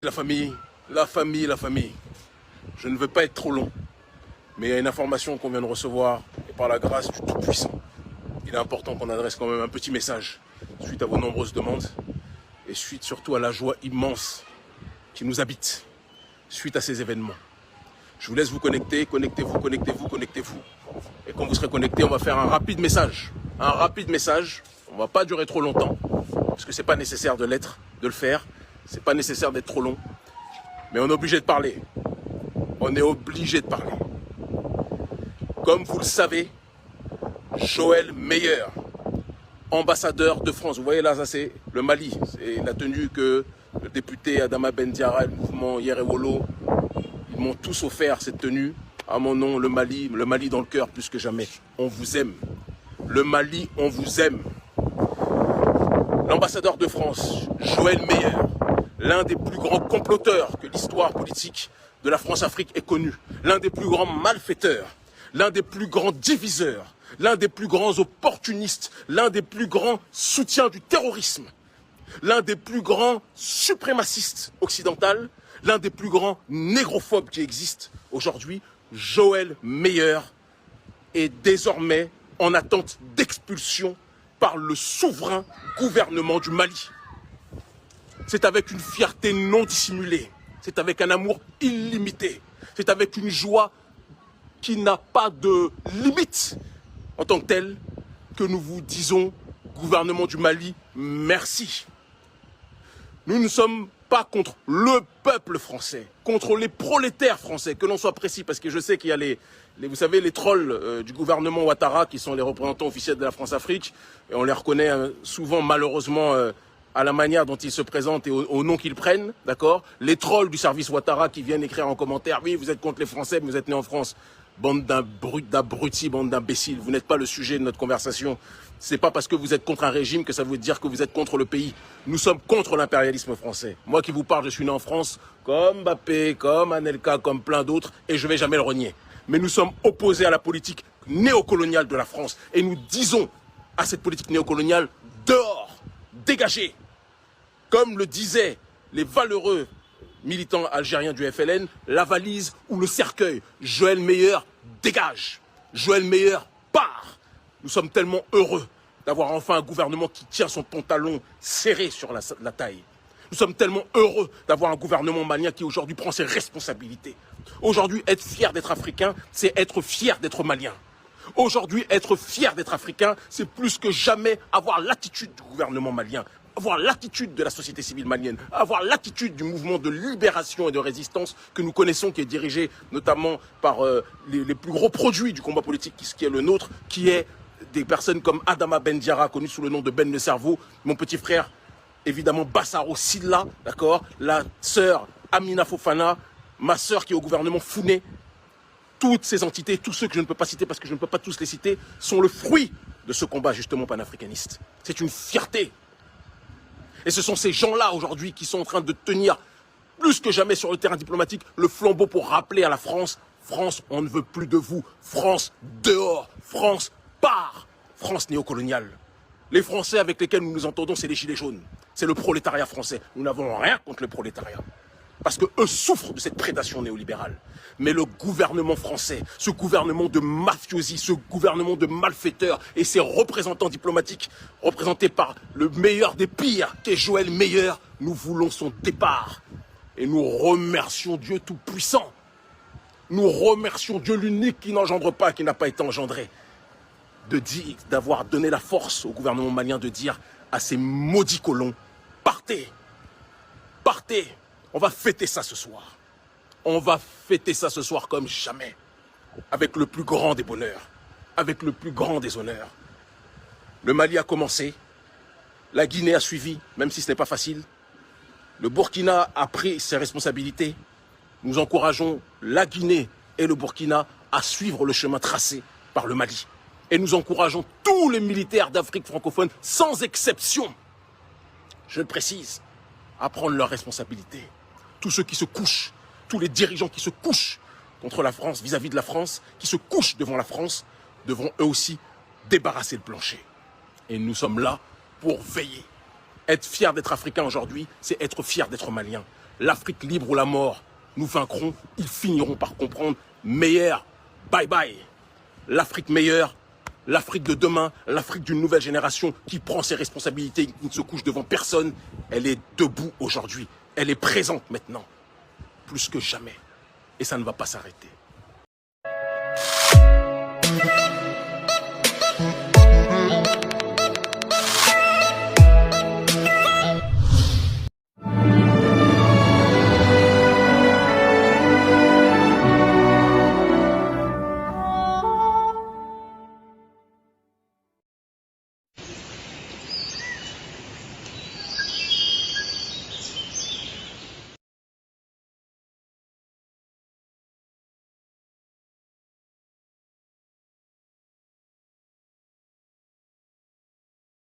La famille, la famille, la famille. Je ne veux pas être trop long, mais il y a une information qu'on vient de recevoir, et par la grâce du Tout-Puissant, il est important qu'on adresse quand même un petit message suite à vos nombreuses demandes, et suite surtout à la joie immense qui nous habite, suite à ces événements. Je vous laisse vous connecter, connectez-vous, connectez-vous, connectez-vous. Et quand vous serez connectés, on va faire un rapide message. Un rapide message, on ne va pas durer trop longtemps, parce que ce n'est pas nécessaire de l'être, de le faire. C'est pas nécessaire d'être trop long. Mais on est obligé de parler. On est obligé de parler. Comme vous le savez, Joël Meyer, ambassadeur de France. Vous voyez là, ça c'est le Mali. C'est la tenue que le député Adama Ben Diarra et le mouvement Yerewolo, ils m'ont tous offert cette tenue. À mon nom, le Mali dans le cœur plus que jamais. On vous aime. Le Mali, on vous aime. L'ambassadeur de France, Joël Meyer, l'un des plus grands comploteurs que l'histoire politique de la France-Afrique ait connu, l'un des plus grands malfaiteurs, l'un des plus grands diviseurs, l'un des plus grands opportunistes, l'un des plus grands soutiens du terrorisme, l'un des plus grands suprémacistes occidentaux, l'un des plus grands négrophobes qui existent aujourd'hui, Joël Meyer, est désormais en attente d'expulsion par le souverain gouvernement du Mali. C'est avec une fierté non dissimulée, c'est avec un amour illimité, c'est avec une joie qui n'a pas de limite en tant que telle que nous vous disons, gouvernement du Mali, merci. Nous ne sommes pas contre le peuple français, contre les prolétaires français, que l'on soit précis, parce que je sais qu'il y a vous savez, les trolls du gouvernement Ouattara qui sont les représentants officiels de la France-Afrique, et on les reconnaît souvent malheureusement à la manière dont ils se présentent et au nom qu'ils prennent, d'accord? Les trolls du service Ouattara qui viennent écrire en commentaire, oui, vous êtes contre les Français, mais vous êtes nés en France. Bande d'abrutis, bande d'imbéciles, vous n'êtes pas le sujet de notre conversation. C'est pas parce que vous êtes contre un régime que ça veut dire que vous êtes contre le pays. Nous sommes contre l'impérialisme français. Moi qui vous parle, je suis né en France, comme Mbappé, comme Anelka, comme plein d'autres, et je vais jamais le renier. Mais nous sommes opposés à la politique néocoloniale de la France. Et nous disons à cette politique néocoloniale, dehors, dégagez. Comme le disaient les valeureux militants algériens du FLN, la valise ou le cercueil. Joël Meyer dégage. Joël Meyer part. Nous sommes tellement heureux d'avoir enfin un gouvernement qui tient son pantalon serré sur la taille. Nous sommes tellement heureux d'avoir un gouvernement malien qui aujourd'hui prend ses responsabilités. Aujourd'hui, être fier d'être africain, c'est être fier d'être malien. Aujourd'hui, être fier d'être africain, c'est plus que jamais avoir l'attitude du gouvernement malien, avoir l'attitude de la société civile malienne, avoir l'attitude du mouvement de libération et de résistance que nous connaissons, qui est dirigé notamment par les plus gros produits du combat politique qui est le nôtre, qui est des personnes comme Adama Ben Diarra, connu sous le nom de Ben le Cerveau, mon petit frère, évidemment Bassaro Silla, d'accord, la sœur Amina Fofana, ma sœur qui est au gouvernement Founé. Toutes ces entités, tous ceux que je ne peux pas citer parce que je ne peux pas tous les citer, sont le fruit de ce combat justement panafricaniste. C'est une fierté. Et ce sont ces gens-là aujourd'hui qui sont en train de tenir plus que jamais sur le terrain diplomatique le flambeau pour rappeler à la France, France, on ne veut plus de vous. France, dehors. France, part. France néocoloniale. Les Français avec lesquels nous nous entendons, c'est les gilets jaunes. C'est le prolétariat français. Nous n'avons rien contre le prolétariat. Parce qu'eux souffrent de cette prédation néolibérale. Mais le gouvernement français, ce gouvernement de mafiosi, ce gouvernement de malfaiteurs et ses représentants diplomatiques, représentés par le meilleur des pires, qu'est Joël Meyer, nous voulons son départ. Et nous remercions Dieu Tout-Puissant. Nous remercions Dieu l'unique qui n'engendre pas, qui n'a pas été engendré, d'avoir donné la force au gouvernement malien de dire à ces maudits colons, partez, partez. On va fêter ça ce soir. On va fêter ça ce soir comme jamais. Avec le plus grand des bonheurs. Avec le plus grand des honneurs. Le Mali a commencé. La Guinée a suivi, même si ce n'est pas facile. Le Burkina a pris ses responsabilités. Nous encourageons la Guinée et le Burkina à suivre le chemin tracé par le Mali. Et nous encourageons tous les militaires d'Afrique francophone, sans exception, je le précise, à prendre leurs responsabilités. Tous ceux qui se couchent, tous les dirigeants qui se couchent contre la France, vis-à-vis de la France, qui se couchent devant la France, devront eux aussi débarrasser le plancher. Et nous sommes là pour veiller. Être fier d'être africain aujourd'hui, c'est être fier d'être malien. L'Afrique libre ou la mort, nous vaincrons, ils finiront par comprendre. Meilleur, bye bye. L'Afrique meilleure, l'Afrique de demain, l'Afrique d'une nouvelle génération qui prend ses responsabilités, qui ne se couche devant personne, elle est debout aujourd'hui. Elle est présente maintenant, plus que jamais. Et ça ne va pas s'arrêter.